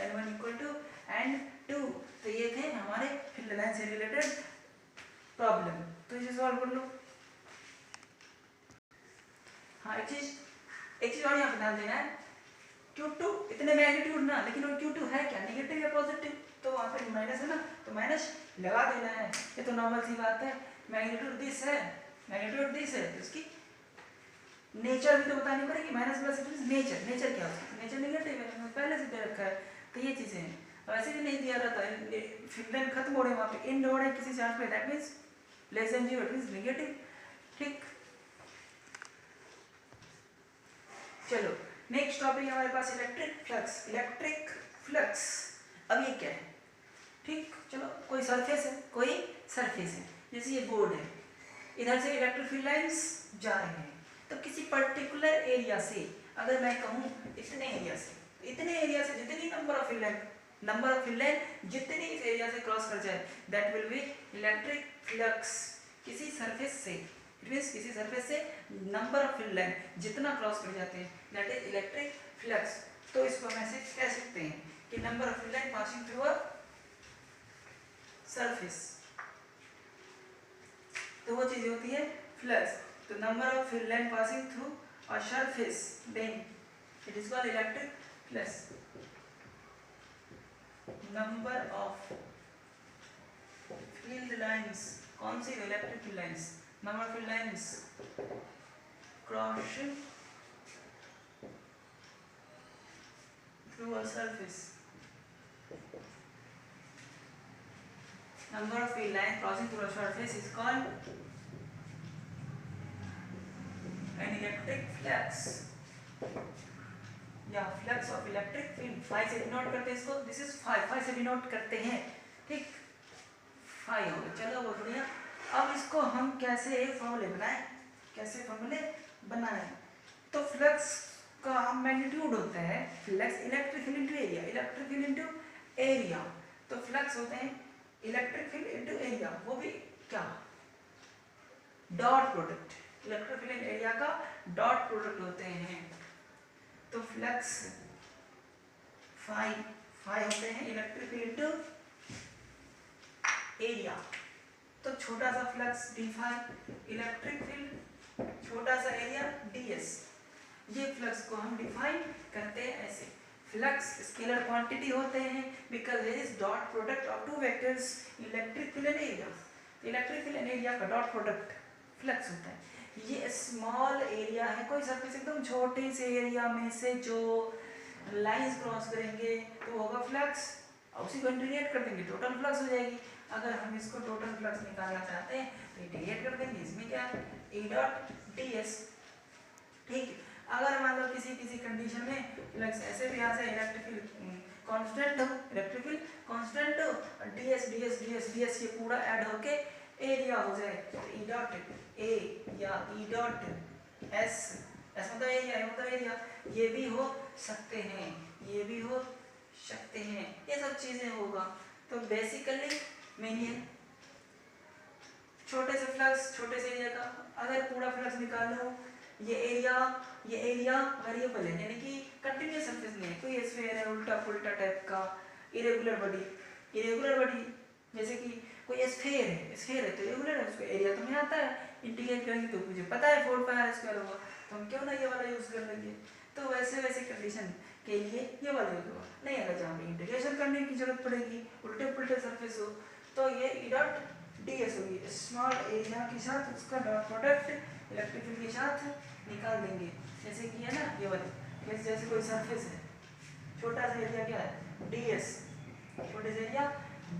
N1 equal to N2। तो ये थे हमारे फिल लाइन से रिलेटेड प्रॉब्लम, तो इसे सॉल्व कर लो। हाँ एक चीज और यहाँ पे ध्यान देना है, Q2 इतने मैग्नीट्यूड ना, लेकिन वो Q2 है क्या, नेगेटिव या पॉजिटिव, तो वहाँ पे माइनस है ना, तो माइनस लगा देना है, ये तो नॉर्मल सी बात है। मैग्नीट्यूड दिस है, तो इसकी नेचर भी तो बतानी पड़ेगी, माइनस प्लस नेचर क्या है, नेचर नेगेटिव है, पहले से दे रखा है, तो ये चीजें हैं। वैसे भी नहीं दिया रहता है, फिल लाइन खत्म हो रहे हैं वहाँ पे, एंड हो रहे हैं किसी चार्ज पे, that means less than 0, it means negative, ठीक। चलो नेक्स्ट टॉपिक हमारे पास इलेक्ट्रिक फ्लक्स। अब ये क्या है, ठीक, चलो कोई सरफेस है, जैसे ये बोर्ड है, इधर से इलेक्ट्रिक फील्ड लाइंस जा रहे हैं, तो किसी पर्टिकुलर एरिया से अगर मैं कहूँ इतने एरिया से, इतने एरिया से जितनी नंबर ऑफ फील्ड लाइन जितनी इस एरिया से क्रॉस कर जाए, that will be electric flux. किसी सरफेस से, इट मींस किसी सरफेस से नंबर ऑफ फील्ड लाइन जितना क्रॉस कर जाते हैं, दैट इज इलेक्ट्रिक फ्लक्स। तो इसको हम ऐसे कह सकते हैं कि number of field line passing through a surface, तो वो चीज होती है फ्लक्स। तो number of field line passing through a surface, then it is called electric flux. Number of field lines, कौन सी electric field lines, number of field lines crossing through a surface, number of field lines crossing through a surface is called an electric flux या flux of electric field। 5 से denote करते हैं इसको, this is 5 से denote करते हैं, ठीक, 5 हो गया। चलो बहुत बढ़िया। अब इसको हम कैसे फॉर्मूले बनाएं, कैसे फॉर्मूले बनाएं? तो फ्लक्स का मैग्नीट्यूड होता है flux electric field into area, इलेक्ट्रिक फील्ड इनटू एरिया। तो फ्लक्स होते हैं इलेक्ट्रिक फील्ड इनटू एरिया, वो भी क्या, dot product, electric field area का डॉट प्रोडक्ट होते हैं। तो फ्लक्स 5 होते हैं इलेक्ट्रिक फील्ड इनटू एरिया। तो छोटा सा फ्लक्स d5, इलेक्ट्रिक फील्ड, छोटा सा एरिया ds। ये फ्लक्स को हम डिफाइन करते हैं ऐसे। फ्लक्स स्केलर क्वांटिटी होते हैं because there is dot product of two vectors electric field and area. इलेक्ट्रिक फील्ड एंड एरिया का डॉट प्रोडक्ट फ्लक्स होता है। ये स्मॉल एरिया है, कोई सरफेस एकदम छोटे से एरिया में से जो लाइंस क्रॉस करेंगे तो होगा फ्लक्स, और उसी को इंटीग्रेट कर देंगे टोटल फ्लक्स हो जाएगी। अगर हम इसको टोटल फ्लक्स निकालना चाहते हैं तो इंटीग्रेट कर देंगे, इसमें क्या है E डॉट ds, ठीक। अगर मान लो किसी कंडीशन में फ्लक्स ऐसे भी यहाँ से इलेक्ट्रिक कांस्टेंट हो, इलेक्ट्रिक फील्ड कांस्टेंट हो, ds ये पूरा ऐड होके एरिया हो जाए, तो E डॉट a या E डॉट s, ऐसा मतलब एरिया, मतलब एरिया, ये भी हो सकते हैं, ये भी हो सकते हैं, ये सब चीजें होगा। तो बेसिकली मीनिंग छोटे से फ्लक्स छोटे से एरिया का, अगर पूरा फ्लक्स निकाल लो, ये एरिया वेरिएबल है, यानी कि कंटिन्यूअस सरफेस नहीं है, कोई स्फीयर है उल्टा पुल्टा टाइप का, इरेगुलर बॉडी, जैसे कि कोई स्फीयर है तो इरेगुलर है, उसका एरिया तो नहीं आता है, इंटीग्रेट करेंगे तो मुझे पता है 4πr² होगा, तो हम क्यों ना ये वाला यूज कर लेंगे। तो वैसे कंडीशन के लिए ये वाला यूज होगा। नहीं, अगर जहाँ पे इंटीग्रेशन करने की जरूरत पड़ेगी, उल्टे पुल्टे सरफेस हो, तो ये E डॉट ds होगी, स्मॉल एरिया के साथ उसका डॉट प्रोडक्ट इलेक्ट्रिक फील्ड के साथ निकाल देंगे। जैसे कि है ना ये वाली, जैसे कोई सरफेस है, छोटा सा एरिया क्या है ds, छोटे से एरिया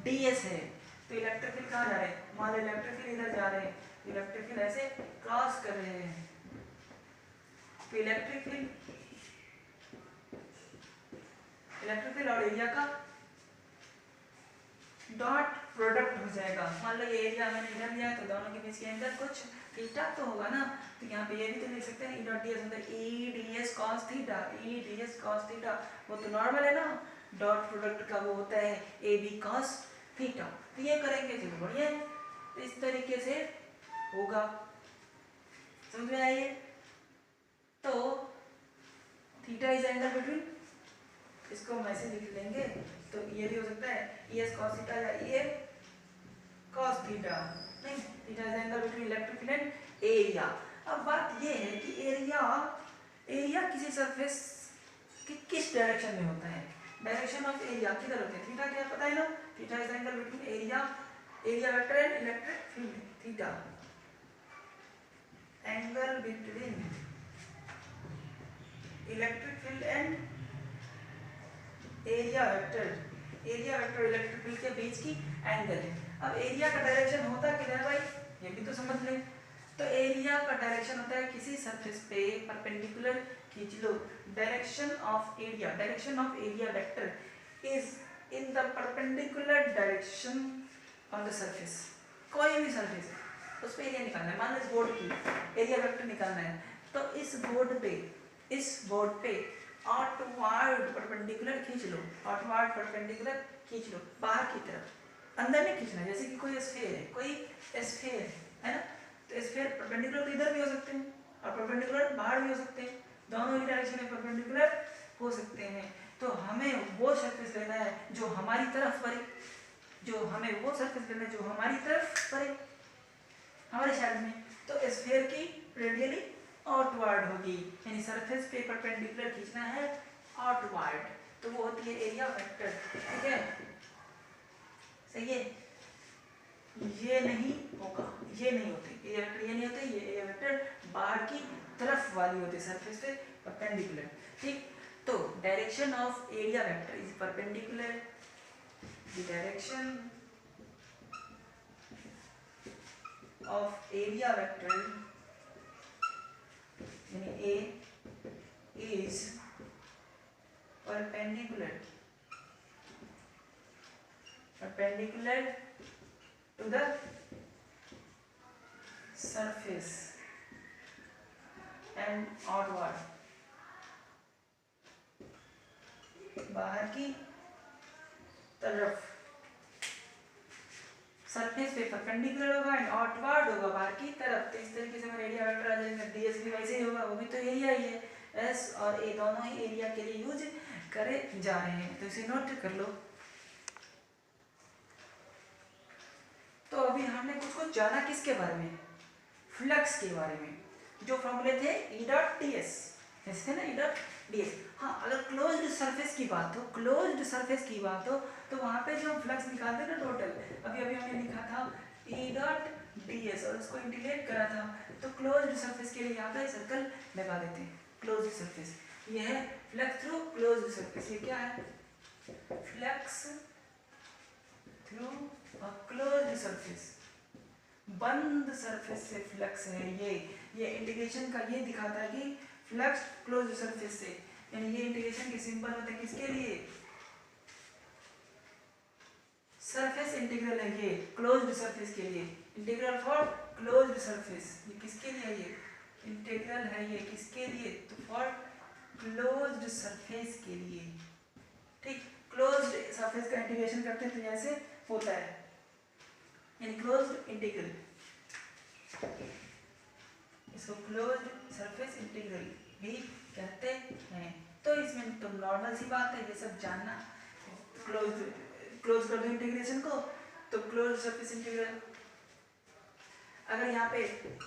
ds है, तो इलेक्ट्रिक फील्ड कहाँ जा रहे हैं, मान लो इलेक्ट्रिक फील्ड इधर जा रहे हैं, इलेक्ट्रिक फील्ड ऐसे क्रॉस कर रहे हैं, तो इलेक्ट्रिक फील्ड और एरिया का डॉट प्रोडक्ट हो जाएगा। मान लो ये एरिया मैंने इधर लिया है, तो दोनों के बीच के अंदर कुछ थीटा तो होगा ना, तो यहाँ पे ये भी तो लिख सकते हैं E डॉट ds मतलब E ds cos theta, E ds cos theta, वो तो नॉर्मल है ना, डॉट प्रोडक्ट का वो होता है AB cos थीटा। तो ये करेंगे तो बढ़िया है, तो इस तरीके से होगा, समझ में आइए। तो थीटा इज एंगल बिटवीन, इसको हम ऐसे लिख लेंगे, तो ये भी हो सकता है ES cos थीटा या EA cos थीटा, नहीं, theta is angle between electric field and area. अब बात ये है कि एरिया किसी सरफेस की किस डायरेक्शन में होता है, डायरेक्शन ऑफ एरिया किधर होता है, थीटा क्या पता है ना, theta is angle between area vector and electric field, theta angle between electric field and area vector electric field के बीच की एंगल है। अब एरिया का डायरेक्शन होता किधर भाई, ये भी तो समझ लें। तो एरिया का डायरेक्शन होता है किसी सरफेस पे परपेंडिकुलर खींच लो, direction of area vector is in the perpendicular direction on the surface, कोई भी सरफेस उस पर एरिया निकालना है। मान लो इस बोर्ड की एरिया वेक्टर निकालना है, तो इस बोर्ड पे आउटवर्ड परपेंडिकुलर खींच लो, आउटवर्ड परपेंडिकुलर खींच लो बाहर की तरफ, अंदर नहीं खींचना। जैसे कि कोई स्फीयर है ना, तो स्फीयर परपेंडिकुलर तो इधर भी हो सकते हैं और परपेंडिकुलर बाहर भी हो सकते हैं, दोनों ही डायरेक्शन में परपेंडिकुलर हो सकते हैं। तो हमें वो सरफेस लेना है जो हमारी तरफ पड़े, हमारे साइड में। तो स्फीयर की रेडियली आउटवर्ड होगी, यानी सरफेस पे परपेंडिकुलर खींचना है आउटवर्ड, तो वो होती है एरिया वेक्टर। ठीक है, सही है। ये नहीं होगा, ये नहीं होते एरिया वेक्टर, ये नहीं होते, ये एरिया वेक्टर बाहर की तरफ वाली होती है, सरफेस पे परपेंडिकुलर। ठीक, तो direction of area vector is perpendicular, the direction of area vector in A is perpendicular to the surface and outward, बाहर की तरफ सरफेस पे परपेंडिकुलर होगा एंड आउटवर्ड होगा बाहर की तरफ। तो इस तरीके से हमारा एरिया वेक्टर आ जाएगा। डीएस भी वैसे ही होगा, वो भी तो एरिया ही है, एस और ए दोनों ही एरिया के लिए यूज करे जा रहे हैं, तो इसे नोट कर लो। तो अभी हमने कुछ जाना किसके बारे में, फ्लक्स के बारे में। जो फॉर्मूले थे ई डॉट डी एस, ऐसे थे ना, ई डॉट डी एस। हाँ, अगर क्लोज्ड सरफेस की बात हो, तो वहाँ पे जो हम फ्लक्स निकालते हैं ना टोटल, अभी हमने लिखा था ई डॉट डी एस और उसको इंटीग्रेट करा था, तो क्लोज्ड सरफेस के लिए यहाँ पे सर्कल लगा देते हैं। क्लोज्ड सरफेस ये है फ्लक्स थ्रू क्लोज्ड सरफेस। ये क्या है, flux through a closed surface, बंद सरफेस से फ्लक्स है। ये इंटीग्रेशन का ये दिखाता है कि फ्लक्स क्लोज्ड सरफेस से, यानी ये इंटीग्रेशन के सिंबल होते हैं किसके लिए, सरफेस इंटीग्रल है ये क्लोज्ड सरफेस के लिए, इंटीग्रल फॉर क्लोज्ड सरफेस। ये किसके लिए, ये इंटीग्रल है ये किसके लिए, तो फॉर क्लोज्ड सरफेस के लिए। ठीक, क्लोज्ड सरफेस का इंटीग्रेशन करते हैं तो ऐसे होता है, यानी क्लोज्ड इंटीग्रल, इसको क्लोज्ड सरफेस इंटीग्रल भी कहते हैं। तो इसमें तो नॉर्मल सी बात है, ये सब जानना। क्लोज कर दो इंटीग्रेशन को, तो क्लोज सरफेस इंटीग्रल, अगर यहाँ पे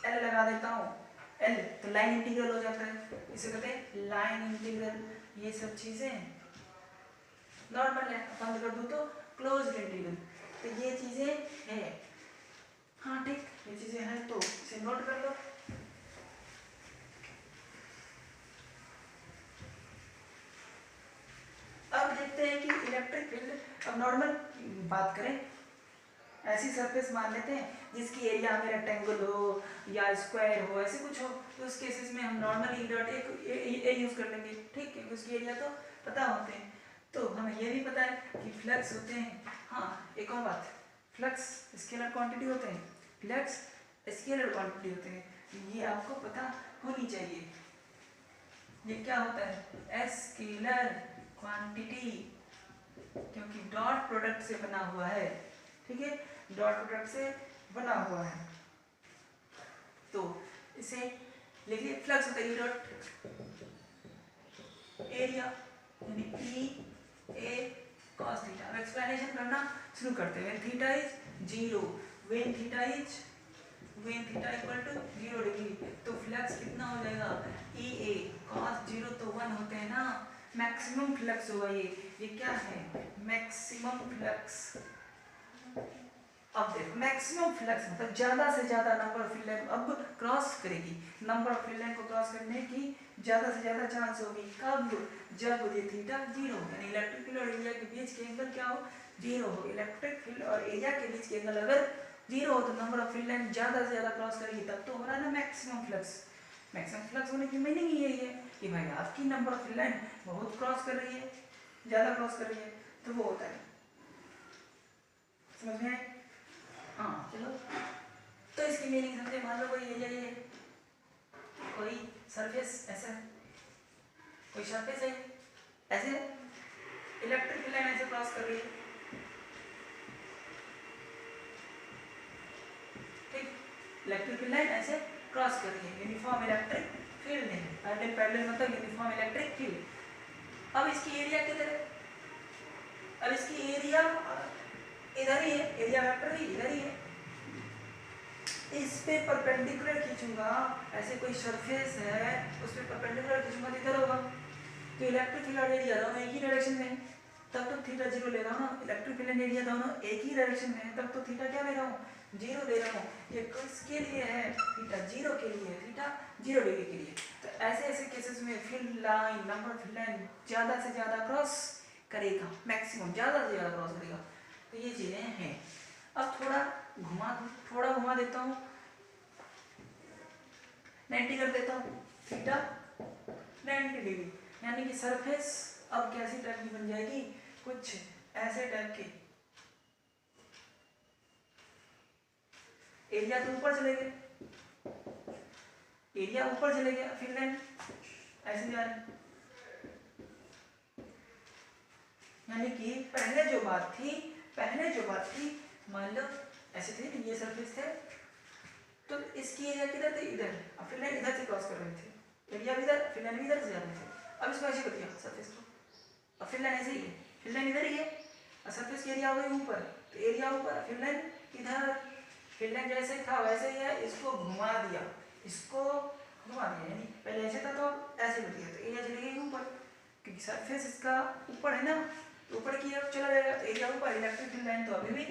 एल लगा देता हूँ, एल तो लाइन इंटीग्रल हो जाता है, इसे कहते हैं लाइन इंटीग्रल। ये सब चीजें नॉर्मल है, बंद कर दूँ तो क्लोज इंटीग्रल। तो ये चीजें हैं, हाँ ठीक, ये चीजें हैं, तो इसे नोट कर लो। अब देखते हैं कि इलेक्ट्रिक फील्ड, अब नॉर्मल बात करें, ऐसी सरफेस मान लेते हैं जिसकी एरिया हमें रेक्टेंगल हो या स्क्वायर हो, ऐसे कुछ हो, तो उस केसेस में हम नॉर्मली डॉट ए यूज कर लेंगे। ठीक है, उसकी एरिया तो पता होते हैं। तो हमें ये भी पता है कि फ्लक्स होते हैं। हाँ, एक और बात, फ्लक्स स्केलर क्वांटिटी होते हैं, फ्लक्स स्केलर क्वांटिटी होते हैं, ये आपको पता होनी चाहिए। ये क्या होता है, स्केलर क्वांटिटी, क्योंकि डॉट प्रोडक्ट से बना हुआ है। ठीक है, डॉट प्रोडक्ट से बना हुआ है, तो इसे लिखिए, फ्लक्स होता है डॉट एरिया, यानी ई ए कॉस थीटा। अब एक्सप्लेनेशन करना शुरू करते हैं। Theta is 0, when theta equal to 0 degree, तो फ्लक्स कितना हो जाएगा, ई ए कॉस 0 तो 1 होते हैं ना, मैक्सिमम फ्लक्स होगा ये क्या है, मैक्सिमम फ्लक्स। अब देखो, मैक्सिमम फ्लक्स मतलब ज्यादा से ज्यादा नंबर ऑफ फील्ड लाइन अब क्रॉस करेगी, नंबर ऑफ फील्ड लाइन को क्रॉस करने की ज्यादा से ज्यादा चांस होगी। कब, जब ये थीटा 0 हो, यानी इलेक्ट्रिक फील्ड और एरिया के बीच के एंगल क्या हो, 0 हो। इलेक्ट्रिक फील्ड और एरिया के बीच के एंगल अगर 0 हो तो नंबर ऑफ फील्ड लाइन ज्यादा से ज्यादा क्रॉस करेगी, तब तो हो रहा है ना मैक्सिमम फ्लक्स। मैक्सिमम फ्लक्स होने की मीनिंग यही है कि भाई आपकी नंबर ऑफ फील्ड लाइन बहुत क्रॉस कर रही है, ज्यादा क्रॉस कर रही है, तो वो होता है। समझ में आए? हाँ चलो, तो इसकी इसकी मीनिंग समझे। मान लो कोई एरिया ये है, कोई सरफेस ऐसा है, कोई सरफेस है ऐसे, इलेक्ट्रिक फील्ड लाइन ऐसे क्रॉस कर रही है, ठीक, इलेक्ट्रिक फील्ड लाइन ऐसे क्रॉस कर रही है, यूनिफॉर्म इलेक्ट्रिक फील्ड है, पैरेलल पैरेलल मतलब यूनिफॉर्म इलेक्ट्रिक फील्ड। अब इसकी एरिया किधर है, अब इसकी एरिया इधर ही है, एरिया वेक्टर भी इधर ही है, इस पे परपेंडिकुलर खींचूंगा, ऐसे कोई सरफेस है उस पे परपेंडिकुलर खींचूंगा तो इधर होगा, तो इलेक्ट्रिक फील्ड और एरिया दोनों एक ही डायरेक्शन में है, तब तो थीटा जीरो ले रहा हूँ ना, इलेक्ट्रिक फील्ड एंड एरिया दोनों एक ही डायरेक्शन में है, तब तो थीटा क्या ले रहा हूँ, जीरो ले रहा हूँ। ये किसके लिए है, थीटा जीरो के लिए, थीटा 0 डिग्री के लिए। तो ऐसे ऐसे केसेस में field line, number field line ज़्यादा से ज़्यादा क्रॉस करेगा, मैक्सिमम ज़्यादा से ज़्यादा क्रॉस करेगा। तो ये चीज़ें हैं। अब थोड़ा घुमा देता हूँ, 90 कर देता हूँ, थीटा 90 डिग्री, यानी कि सरफेस अब कैसी टाइप की बन जाएगी, कुछ ऐसे टाइप की। एरिया तो ऊपर चले गए, एरिया ऊपर चले गया, फील्ड लाइन ऐसे जा रही, यानी कि पहले जो बात थी मान लो ऐसे थे, ये सरफेस थे, तो इसकी एरिया किधर थी, इधर, अब फील्ड लाइन इधर से क्रॉस कर रहे थे, एरिया भी इधर, फील्ड लाइन भी इधर से जा रहे थे। अब इसको ऐसे कर दिया सरफेस को, अब फील्ड लाइन ऐसे ही है, फील्ड लाइन इधर ही है, और सरफेस की एरिया हो गई ऊपर, तो एरिया ऊपर, फील्ड लाइन इधर, फील्ड लाइन जैसे था वैसे ही है, इसको घुमा दिया, यानी पहले ऐसे था तो ऐसे कर दिया, तो एरिया चली गई ऊपर, क्योंकि सरफेस इसका ऊपर है ना, तो ऊपर की तरफ चला जाएगा, तो एरिया ऊपर, इलेक्ट्रिक फील्ड लाइन तो अभी भी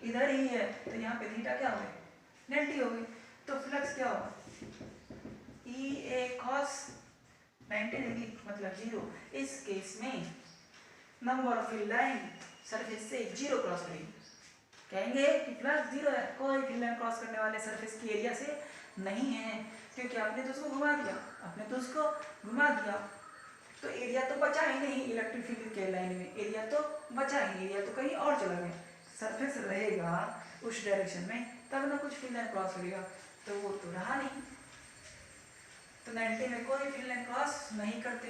इधर ही है, तो यहाँ पे थीटा क्या हो गई, 90 हो गई। तो फ्लक्स क्या होगा, ई ए कॉस 90 डिग्री मतलब 0। इस केस में number of field line surface से 0 क्रॉस करेगी, कहेंगे कि फ्लक्स 0 है, कोई फील्ड लाइन क्रॉस करने वाले सरफेस की एरिया से नहीं है, क्योंकि आपने तो उसको घुमा दिया, तो एरिया तो बचा ही नहीं, इलेक्ट्रिक फील्ड के लाइन में एरिया तो बचा ही, एरिया तो कहीं और चला गया, सरफेस रहेगा उस डायरेक्शन में, तब ना कुछ फील्ड लाइन क्रॉस करेगा, तो वो तो रहा नहीं, तो 90 में कोई फील्ड लाइन क्रॉस नहीं करते।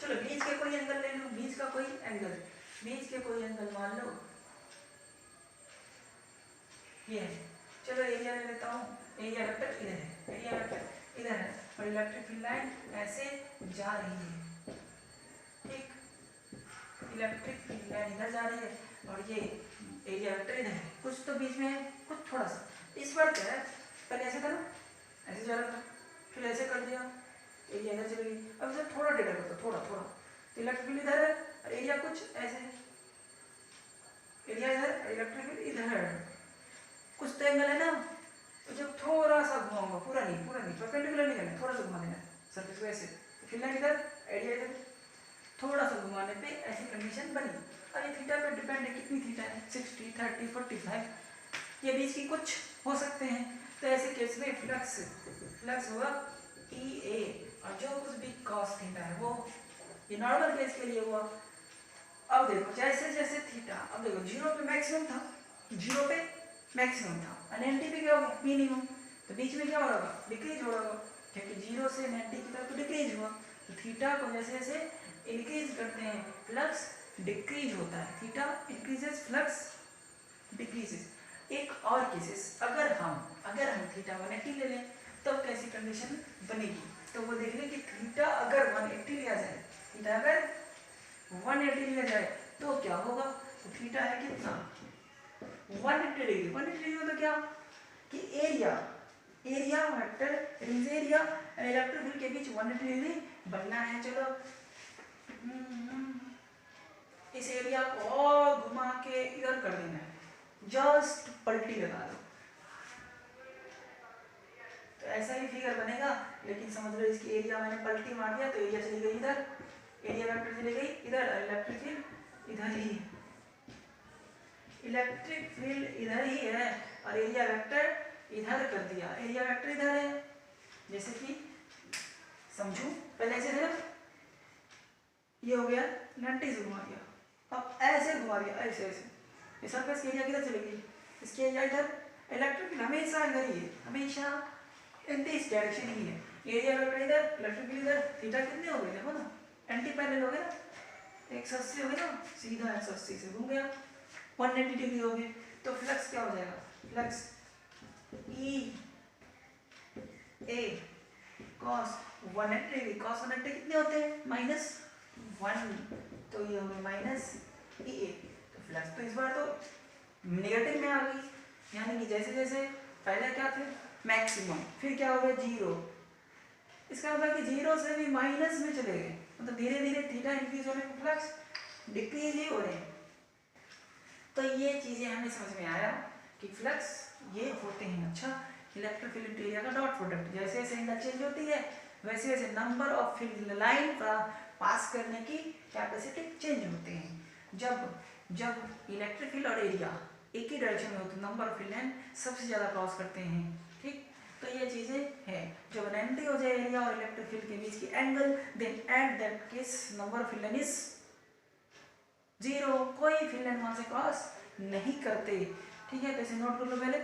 चलो बीच के कोई एंगल ले लो, बीच के कोई एंगल मान लो ये है, चलो एरिया ले लेता हूँ, एरिया वेक्टर इधर है, और इलेक्ट्रिक फील्ड लाइन ऐसे जा रही है, ठीक, इलेक्ट्रिक फील्ड लाइन इधर जा रही है, और ये एरिया वेक्टर इधर है, कुछ तो बीच में है, कुछ थोड़ा सा, इस बार क्या है, पहले ऐसे था ना, ऐसे जा रहा था, फिर ऐसे कर दिया, एरिया इधर चली गई, अब इसे थोड़ा टेढ़ा करता, थोड़ा, तो इलेक्ट्रिक फील्ड इधर है, और एरिया कुछ ऐसे है, एरिया इधर, इलेक्ट्रिक फील्ड इधर, कुछ तो एंगल है ना, तो जब थोड़ा सा घुमाऊंगा, पूरा नहीं, परपेंडिकुलर नहीं करना, थोड़ा सा घुमा देना सरफेस को ऐसे, तो फील्ड लाइन इधर, एरिया इधर, थोड़ा सा घुमाने पे ऐसी कंडीशन बनी। अब ये थीटा पे डिपेंड है, कितनी थीटा है, 60, 30, 45, ये बीच की कुछ हो सकते हैं, तो ऐसे केस में फ्लक्स हुआ ई ए, और जो कुछ भी कॉस थीटा है वो, ये नॉर्मल केस के लिए हुआ। अब देखो जैसे जैसे थीटा, अब देखो 0 पे मैक्सिमम था, और 90 पे क्या होगा, मिनिमम, तो बीच में क्या हो रहा होगा, डिक्रीज हो रहा होगा, क्योंकि 0 से 90 की तरफ तो डिक्रीज हुआ, तो थीटा को जैसे जैसे इंक्रीज करते हैं फ्लक्स डिक्रीज होता है, थीटा इंक्रीजेस, फ्लक्स डिक्रीजेस। एक और केसेस, अगर हम थीटा 180 ले लें तब कैसी कंडीशन बनेगी, तो वो देख लें कि थीटा अगर 180 लिया जाए, तो क्या होगा, तो थीटा है कितना, 180 डिग्री, 180 डिग्री मतलब क्या, कि एरिया वेक्टर एरिया इलेक्ट्रिक फील्ड के बीच 180 डिग्री बनना है। चलो इस एरिया को और घुमा के इधर कर देना है, जस्ट पलटी लगा दो, तो ऐसा ही फिगर बनेगा, लेकिन समझ लो इसकी एरिया मैंने पलटी मार दिया, तो एरिया चली गई इधर, एरिया वेक्टर चली गई इधर, इलेक्ट्रिक फील्ड इधर ही है, इलेक्ट्रिक फील्ड इधर ही है, और एरिया वेक्टर इधर कर दिया, एरिया वेक्टर इधर है, जैसे कि समझू पहले ऐसे थे ना, ये हो गया 90 से घुमा दिया, अब ऐसे घुमा दिया, ऐसे ये सरफेस की एरिया किधर चली गई, इसके एरिया इधर, इलेक्ट्रिक फील्ड हमेशा इधर ही है, हमेशा एंटी इस डायरेक्शन ही है, एरिया इधर, इलेक्ट्रिक फील्ड इधर, थीटा कितने हो गए देखो ना, एंटी पैरेलल हो गए ना, 180 हो गए ना, सीधा 180 से घूम गया, 180 डिग्री हो गए, तो फ्लक्स क्या हो जाएगा, flux E A cos 180 degree, cos 180 कितने होते हैं, -1, तो ये होंगे -EA, तो फ्लक्स तो इस बार तो नेगेटिव में आ गई, यानी कि जैसे जैसे पहले क्या थे मैक्सिमम, फिर क्या हो गया 0, इसका मतलब कि 0 से भी माइनस में चले गए, मतलब धीरे धीरे थीटा इंक्रीज होने पर फ्लक्स डिक्रीज ही हो रहे हैं। तो ये चीजें हमें समझ में आया कि फ्लक्स ये होते हैं। अच्छा, इलेक्ट्रिक फील्ड एरिया का डॉट प्रोडक्ट, जैसे जैसे एंगल चेंज होती है वैसे वैसे नंबर ऑफ फील्ड लाइन का पास करने की कैपेसिटी चेंज होते हैं। जब इलेक्ट्रिक फील्ड और एरिया एक ही डायरेक्शन में होते, नंबर ऑफ फील्ड लाइन सबसे ज़्यादा क्रॉस करते हैं, ठीक। तो ये चीज़ें हैं, जब 90 हो जाए एरिया और इलेक्ट्रिक फील्ड के बीच की angle, then at that case number of field line is 0, कोई फील्ड लाइन वहाँ से क्रॉस नहीं करते, ठीक है। तो इसे नोट कर लो पहले।